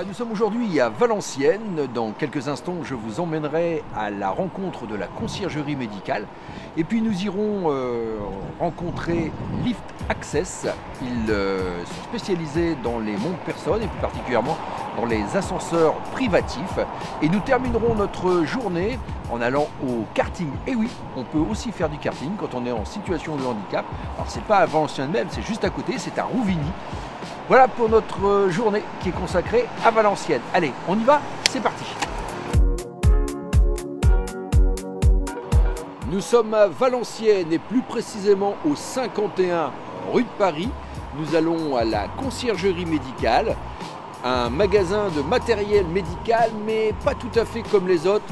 Nous sommes aujourd'hui à Valenciennes. Dans quelques instants, je vous emmènerai à la rencontre de la conciergerie médicale. Et puis nous irons rencontrer Lift Access. Ils sont spécialisés dans les monte-personnes et plus particulièrement dans les ascenseurs privatifs. Et nous terminerons notre journée en allant au karting. Et oui, on peut aussi faire du karting quand on est en situation de handicap. Alors c'est pas à Valenciennes même, c'est juste à côté, c'est à Rouvigny. Voilà pour notre journée qui est consacrée à Valenciennes. Allez, on y va, c'est parti. Nous sommes à Valenciennes et plus précisément au 51 rue de Paris. Nous allons à la conciergerie médicale, un magasin de matériel médical, mais pas tout à fait comme les autres.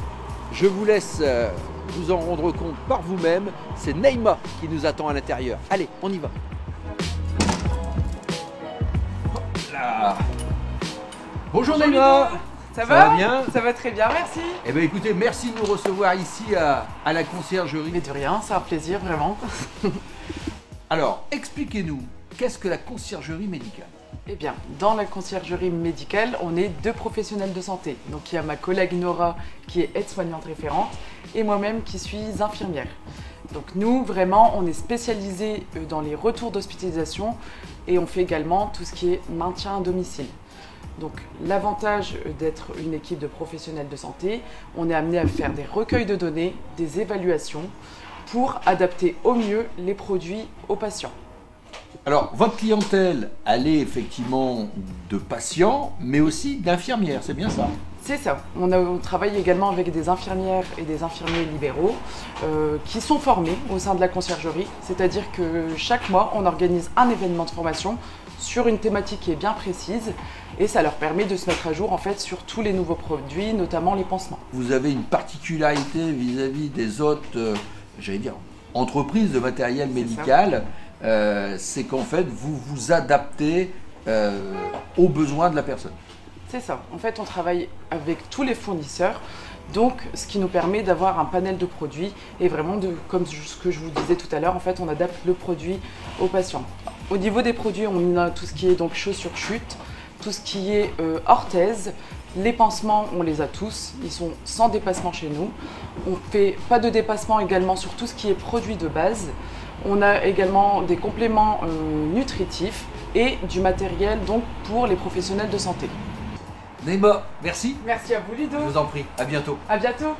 Je vous laisse vous en rendre compte par vous-même. C'est Neymar qui nous attend à l'intérieur. Allez, on y va. Bonjour Neymar. Ça va bien? Ça va très bien, merci. Eh bien écoutez, merci de nous recevoir ici à la conciergerie. Mais de rien, c'est un plaisir vraiment. Alors, expliquez-nous, qu'est-ce que la conciergerie médicale? Eh bien, dans la conciergerie médicale, on est deux professionnels de santé. Donc il y a ma collègue Nora qui est aide-soignante référente et moi-même qui suis infirmière. Donc nous, vraiment, on est spécialisés dans les retours d'hospitalisation et on fait également tout ce qui est maintien à domicile. Donc l'avantage d'être une équipe de professionnels de santé, on est amené à faire des recueils de données, des évaluations pour adapter au mieux les produits aux patients. Alors, votre clientèle, elle est effectivement de patients, mais aussi d'infirmières, c'est bien ça? C'est ça. On travaille également avec des infirmières et des infirmiers libéraux qui sont formés au sein de la conciergerie. C'est-à-dire que chaque mois, on organise un événement de formation sur une thématique qui est bien précise et ça leur permet de se mettre à jour en fait sur tous les nouveaux produits, notamment les pansements. Vous avez une particularité vis-à-vis des autres, j'allais dire, entreprises de matériel médical, c'est qu'en fait, vous vous adaptez aux besoins de la personne. C'est ça. En fait, on travaille avec tous les fournisseurs, donc ce qui nous permet d'avoir un panel de produits et vraiment, comme ce que je vous disais tout à l'heure, en fait, on adapte le produit aux patients. Au niveau des produits, on a tout ce qui est donc chaussures chute, tout ce qui est orthèse, les pansements, on les a tous, ils sont sans dépassement chez nous. On fait pas de dépassement également sur tout ce qui est produit de base. On a également des compléments nutritifs et du matériel donc pour les professionnels de santé. Neymar, merci. Merci à vous Ludo. Je vous en prie, à bientôt. À bientôt.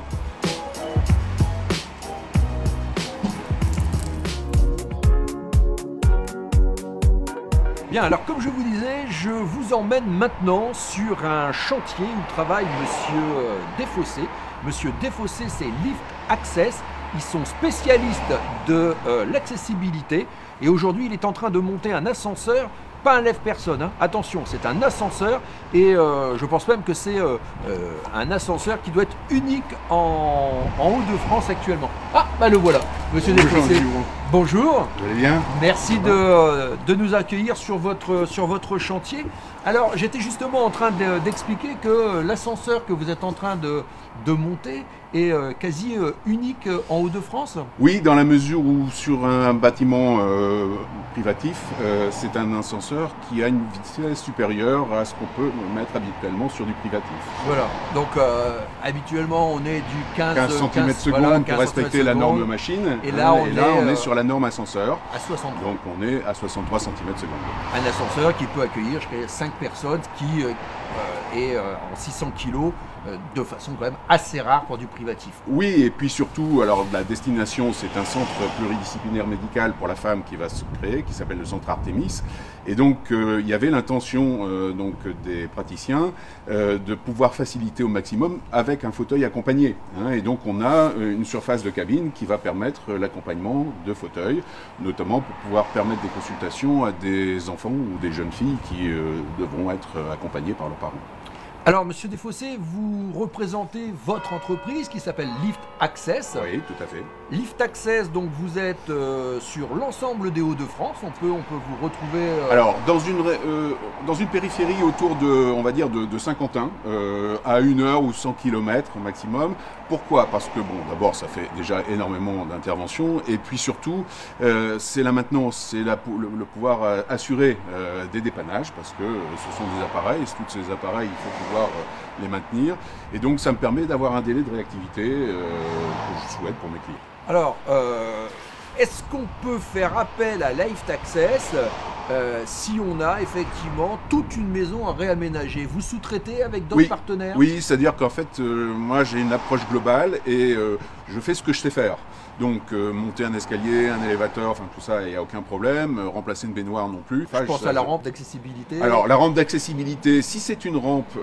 Bien, alors comme je vous disais, je vous emmène maintenant sur un chantier où travaille Monsieur Desfossés. Monsieur Desfossés, c'est Lift Access. Ils sont spécialistes de l'accessibilité et aujourd'hui, il est en train de monter un ascenseur. Pas un lève-personne, hein. Attention, c'est un ascenseur et je pense même que c'est un ascenseur qui doit être unique en Hauts-de-France actuellement. Ah, bah le voilà, Monsieur Desfossés. Bonjour. Vous allez bien? Merci de nous accueillir sur votre chantier. Alors, j'étais justement en train d'expliquer que l'ascenseur que vous êtes en train de monter est quasi unique en Hauts-de-France. Oui, dans la mesure où sur un bâtiment privatif, c'est un ascenseur qui a une vitesse supérieure à ce qu'on peut mettre habituellement sur du privatif. Voilà, donc habituellement on est du 15 cm/s voilà, pour respecter la norme machine. Et là, on est sur la norme ascenseur. À 60. Donc on est à 63 cm/s. Un ascenseur qui peut accueillir jusqu'à 5 personnes, qui est en 600 kg, de façon quand même assez rare pour du privatif. Oui, et puis surtout, alors la destination, c'est un centre pluridisciplinaire médical pour la femme qui va se créer, qui s'appelle le centre Artemis. Et donc, il y avait l'intention donc des praticiens de pouvoir faciliter au maximum avec un fauteuil accompagné. Hein. Et donc, on a une surface de cabine qui va permettre l'accompagnement de fauteuils, notamment pour pouvoir permettre des consultations à des enfants ou des jeunes filles qui devront être accompagnés par leurs parents. Alors, Monsieur Desfossés, vous représentez votre entreprise qui s'appelle Lift Access. Oui, tout à fait. Lift Access, donc vous êtes sur l'ensemble des Hauts-de-France. On peut vous retrouver. Alors, dans une périphérie autour de, on va dire, de Saint-Quentin, à 1 heure ou 100 km au maximum. Pourquoi? Parce que, bon, d'abord, ça fait déjà énormément d'interventions. Et puis surtout, c'est la maintenance, c'est le pouvoir assurer des dépannages, parce que ce sont des appareils, et tous ces appareils, il faut pouvoir les maintenir. Et donc, ça me permet d'avoir un délai de réactivité que je souhaite pour mes clients. Alors, est-ce qu'on peut faire appel à Lift Access si on a effectivement toute une maison à réaménager? Vous sous-traitez avec d'autres partenaires? Oui, c'est-à-dire qu'en fait, moi j'ai une approche globale et je fais ce que je sais faire. Donc monter un escalier, un élévateur, enfin tout ça, il n'y a aucun problème. Remplacer une baignoire non plus. Je pense à la rampe d'accessibilité. Alors la rampe d'accessibilité, si c'est une rampe,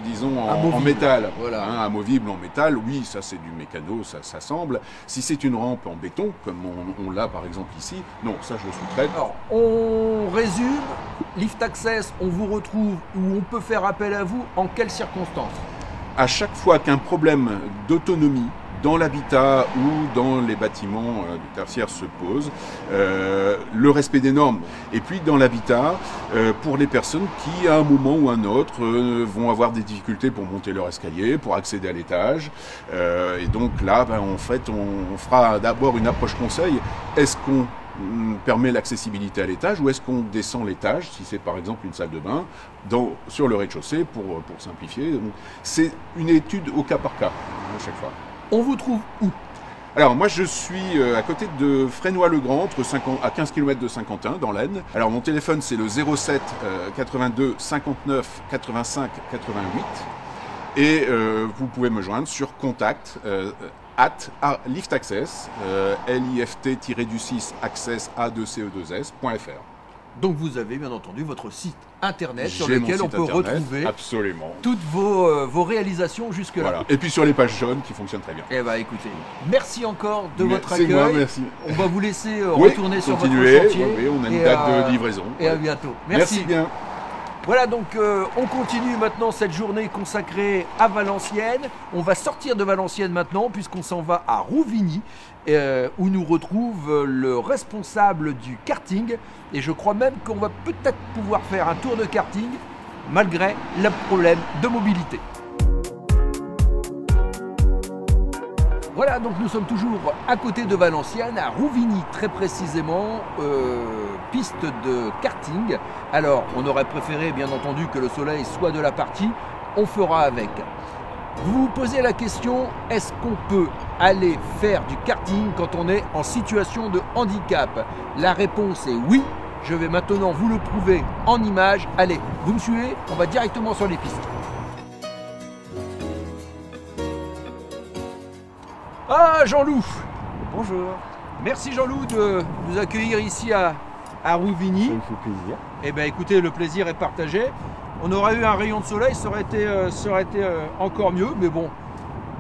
disons en métal, voilà. Amovible en métal, oui, ça c'est du mécano, ça semble. Si c'est une rampe en béton, comme on l'a par exemple ici, non, ça je le sous-traite. Alors on résume, Lift Access, on vous retrouve où on peut faire appel à vous, en quelles circonstances? À chaque fois qu'un problème d'autonomie dans l'habitat ou dans les bâtiments du tertiaire se pose, le respect des normes. Et puis dans l'habitat, pour les personnes qui, à un moment ou un autre, vont avoir des difficultés pour monter leur escalier, pour accéder à l'étage. Et donc là, en fait, on fera d'abord une approche conseil. Est-ce qu'on permet l'accessibilité à l'étage ou est-ce qu'on descend l'étage, si c'est par exemple une salle de bain, sur le rez-de-chaussée pour simplifier. C'est une étude au cas par cas, à chaque fois. On vous trouve où? Alors moi je suis à côté de Fresnoy-le-Grand, à 15 km de Saint-Quentin, dans l'Aisne. Alors mon téléphone c'est le 07 82 59 85 88 et vous pouvez me joindre sur contact @Lift Access, lift-du6 access a2ce2s.fr. Donc vous avez bien entendu votre site internet sur lequel on peut retrouver toutes vos réalisations jusque-là. Voilà. Et puis sur les pages jaunes qui fonctionnent très bien. Eh bien écoutez, merci encore de votre accueil. C'est moi, merci. On va vous laisser retourner sur votre chantier. Oui, on a une date de livraison. Et à bientôt. Merci bien. Voilà, donc on continue maintenant cette journée consacrée à Valenciennes. On va sortir de Valenciennes maintenant puisqu'on s'en va à Rouvigny où nous retrouve le responsable du karting. Et je crois même qu'on va peut-être pouvoir faire un tour de karting malgré le problème de mobilité. Voilà, donc nous sommes toujours à côté de Valenciennes, à Rouvigny très précisément, piste de karting. Alors, on aurait préféré bien entendu que le soleil soit de la partie, on fera avec. Vous vous posez la question, est-ce qu'on peut aller faire du karting quand on est en situation de handicap? La réponse est oui, je vais maintenant vous le prouver en images. Allez, vous me suivez, on va directement sur les pistes. Ah, Jean-Loup! Bonjour. Merci Jean-Loup de nous accueillir ici à Rouvigny. Ça me fait plaisir. Eh bien écoutez, le plaisir est partagé. On aurait eu un rayon de soleil, ça aurait été encore mieux, mais bon,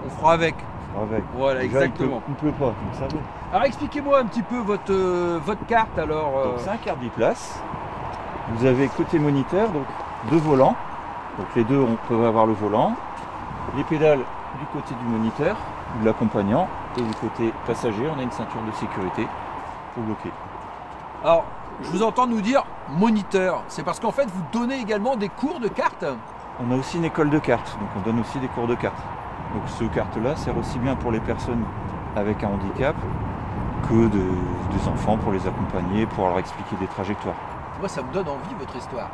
on fera avec. Avec. Voilà, déjà, exactement. Il ne pleut pas, vous le savez. Alors expliquez-moi un petit peu votre carte alors. Donc c'est un quart biplace. Vous avez côté moniteur, donc 2 volants. Donc les deux, on peut avoir le volant. Les pédales du côté du moniteur, de l'accompagnant, et du côté passager, on a une ceinture de sécurité pour bloquer. Alors, je vous entends nous dire moniteur. C'est parce qu'en fait, vous donnez également des cours de cartes? On a aussi une école de cartes, donc on donne aussi des cours de cartes. Donc ce carte-là sert aussi bien pour les personnes avec un handicap que des enfants pour les accompagner, pour leur expliquer des trajectoires. Moi, ça me donne envie votre histoire.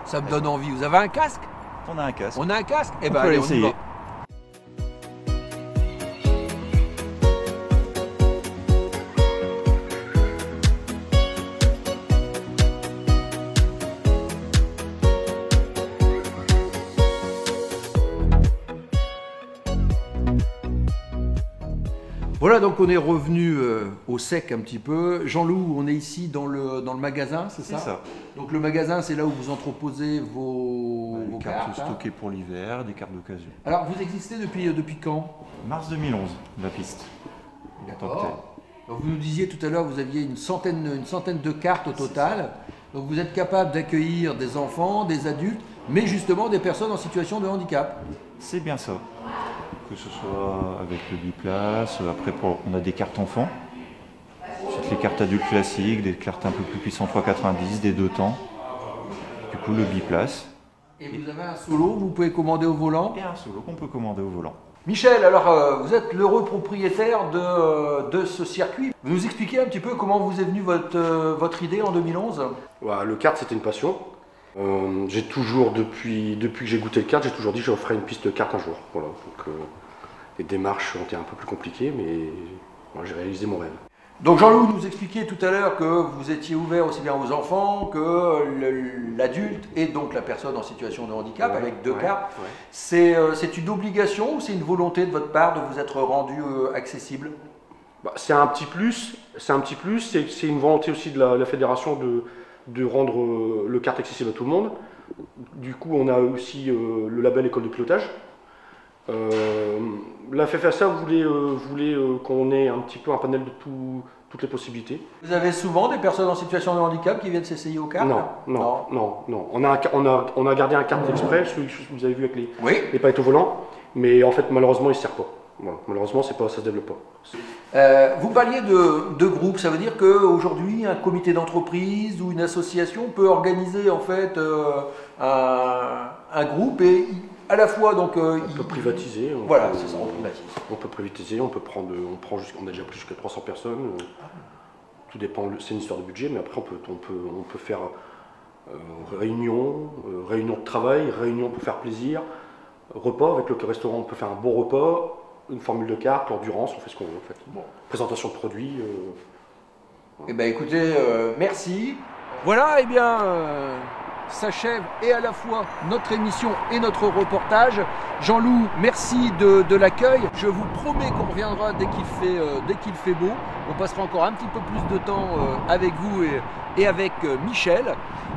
Ça me donne envie. Vous avez un casque? On a un casque. On a un casque? Eh on ben, peut allez, essayer. on y va. Voilà, donc on est revenu au sec un petit peu. Jean-Loup, on est ici dans le magasin, c'est ça? C'est ça. Donc le magasin, c'est là où vous entreposez vos cartes cartes. stockées pour l'hiver, des cartes d'occasion. Alors, vous existez depuis quand? Mars 2011, la piste. D'accord. Donc, vous nous disiez tout à l'heure, vous aviez une centaine de cartes au total. Donc vous êtes capable d'accueillir des enfants, des adultes, mais justement des personnes en situation de handicap. C'est bien ça. Que ce soit avec le biplace, après on a des cartes enfants, ensuite les cartes adultes classiques, des cartes un peu plus puissantes x90, des 2 temps, du coup le biplace. Et vous avez un solo, vous pouvez commander au volant. Et un solo qu'on peut commander au volant. Michel, alors vous êtes l'heureux propriétaire de ce circuit. Vous nous expliquez un petit peu comment vous est venue votre idée en 2011? Ouais, le kart, c'était une passion. J'ai toujours, depuis que j'ai goûté le kart, j'ai toujours dit que je ferai une piste de kart un jour. Voilà. Donc, les démarches ont été un peu plus compliquées, mais moi, j'ai réalisé mon rêve. Donc Jean-Loup nous expliquait tout à l'heure que vous étiez ouvert aussi bien aux enfants que l'adulte et donc la personne en situation de handicap, avec 2 cartes. Ouais. C'est une obligation ou c'est une volonté de votre part de vous être rendu accessible? Bah, c'est un petit plus, c'est une volonté aussi de la fédération de rendre le kart accessible à tout le monde. Du coup, on a aussi le label école de pilotage. La FFSA voulait qu'on ait un petit peu un panel de toutes les possibilités. Vous avez souvent des personnes en situation de handicap qui viennent s'essayer au kart? Non. On a gardé un kart exprès, celui que vous avez vu avec les palettes au volant, mais en fait malheureusement il ne sert pas. Voilà. Malheureusement ça ne se développe pas. Vous parliez de groupe, ça veut dire qu'aujourd'hui un comité d'entreprise ou une association peut organiser en fait un groupe et à la fois donc on peut privatiser. Voilà, c'est ça, on privatise. On peut privatiser, on a déjà plus jusqu'à 300 personnes. Tout dépend, c'est une histoire de budget, mais après on peut faire réunion de travail, réunion pour faire plaisir, repas avec le restaurant, on peut faire un bon repas, une formule de carte, l'endurance, on fait ce qu'on veut en fait. Bon. Présentation de produits. Eh bien écoutez, merci. Voilà, eh bien s'achève et à la fois notre émission et notre reportage. Jean-Loup, merci de l'accueil. Je vous promets qu'on reviendra dès qu'il fait beau. On passera encore un petit peu plus de temps avec vous et avec Michel.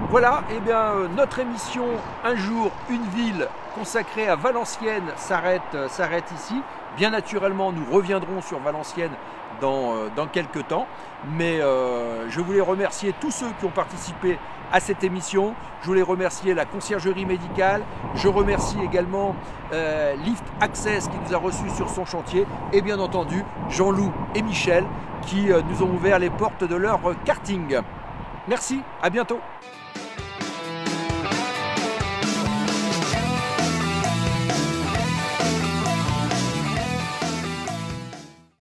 Voilà, eh bien notre émission Un jour, une ville consacrée à Valenciennes s'arrête ici. Bien naturellement, nous reviendrons sur Valenciennes dans quelques temps. Mais je voulais remercier tous ceux qui ont participé à cette émission. Je voulais remercier la conciergerie médicale. Je remercie également Lift Access qui nous a reçus sur son chantier. Et bien entendu, Jean-Loup et Michel qui nous ont ouvert les portes de leur karting. Merci, à bientôt.